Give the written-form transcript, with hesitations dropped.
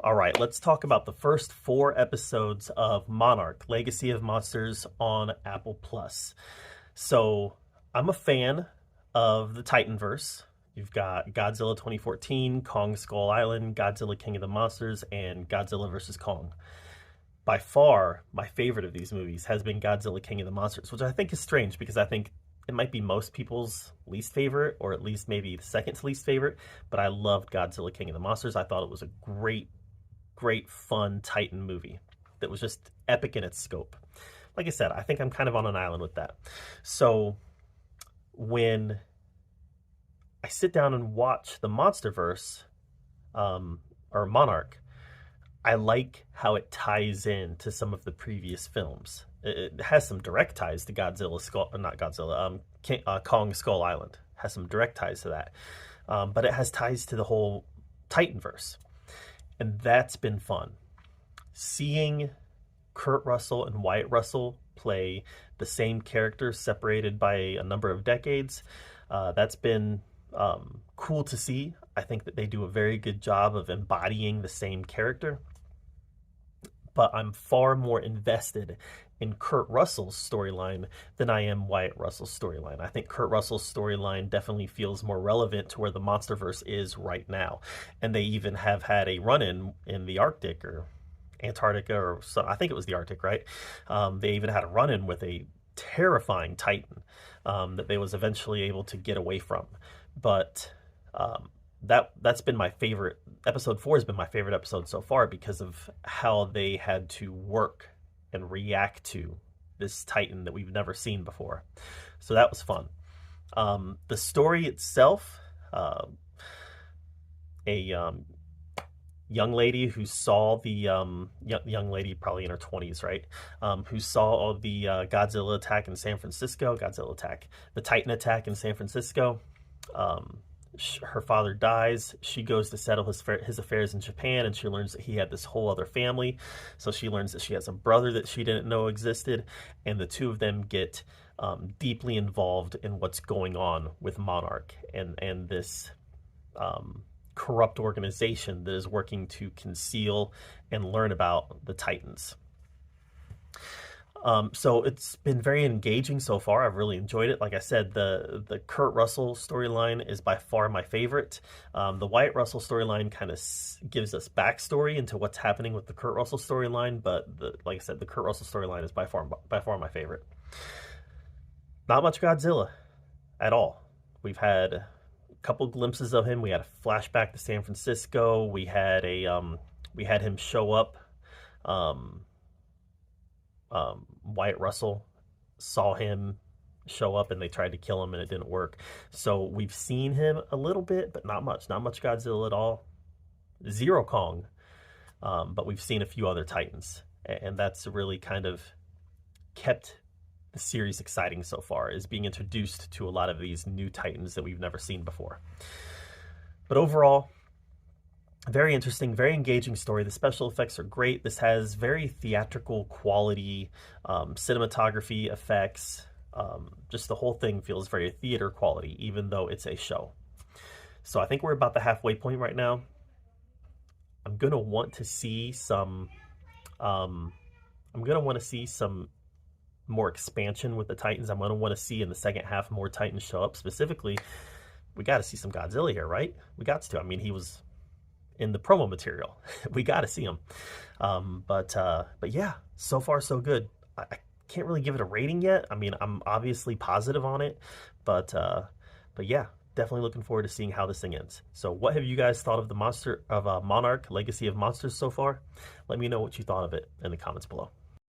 All right, let's talk about the first 4 episodes of Monarch, Legacy of Monsters on Apple Plus. So, I'm a fan of the Titanverse. You've got Godzilla 2014, Kong Skull Island, Godzilla King of the Monsters, and Godzilla vs. Kong. By far, my favorite of these movies has been Godzilla King of the Monsters, which I think is strange because I think it might be most people's least favorite, or at least maybe the second to least favorite. But I loved Godzilla King of the Monsters. I thought it was a great, fun Titan movie that was just epic in its scope. Like I said, I think I'm kind of on an island with that. So when I sit down and watch the Monsterverse, or Monarch, I like how it ties in to some of the previous films. It has some direct ties to Godzilla Skull, not Godzilla, Kong Skull Island. Has some direct ties to that, but it has ties to the whole Titanverse, and that's been fun. Seeing Kurt Russell and Wyatt Russell play the same character separated by a number of decades, that's been cool to see. I think that they do a very good job of embodying the same character. But I'm far more invested in Kurt Russell's storyline than I am Wyatt Russell's storyline. I think Kurt Russell's storyline definitely feels more relevant to where the Monsterverse is right now. And they even have had a run-in in the Arctic or Antarctica, or so, I think it was the Arctic, right? They even had a run-in with a terrifying Titan that they was eventually able to get away from. But that's been my favorite. Episode 4 has been my favorite episode so far because of how they had to work and react to this Titan that we've never seen before. So that was fun. The story itself, a young lady who saw the young lady probably in her 20s, right? Who saw all the Godzilla attack in San Francisco, the Titan attack in San Francisco. Her father dies. She goes to settle his affairs in Japan, and she learns that he had this whole other family. So she learns that she has a brother that she didn't know existed, and the two of them get deeply involved in what's going on with Monarch and this corrupt organization that is working to conceal and learn about the Titans. So it's been very engaging so far. I've really enjoyed it. Like I said, the Kurt Russell storyline is by far my favorite. The Wyatt Russell storyline kind of gives us backstory into what's happening with the Kurt Russell storyline, but like I said, the Kurt Russell storyline is by far my favorite. Not much Godzilla at all. We've had a couple glimpses of him. We had a flashback to San Francisco. We had him show up. Wyatt Russell saw him show up and they tried to kill him and it didn't work. So we've seen him a little bit, but not much Godzilla at all. Zero Kong. But we've seen a few other Titans, and that's really kind of kept the series exciting so far, is being introduced to a lot of these new Titans that we've never seen before. But overall, very interesting, very engaging story. The special effects are great. This has very theatrical quality, cinematography, effects. Just the whole thing feels very theater quality, even though it's a show. So I think we're about the halfway point right now. I'm gonna want to see some. More expansion with the Titans. I'm gonna want to see in the second half more Titans show up. Specifically, we got to see some Godzilla here, right? We got to. I mean, he was in the promo material. We got to see him. But yeah, so far so good. I can't really give it a rating yet. I mean, I'm obviously positive on it, but yeah, definitely looking forward to seeing how this thing ends. So what have you guys thought of the Monarch Legacy of Monsters so far? Let me know what you thought of it in the comments below.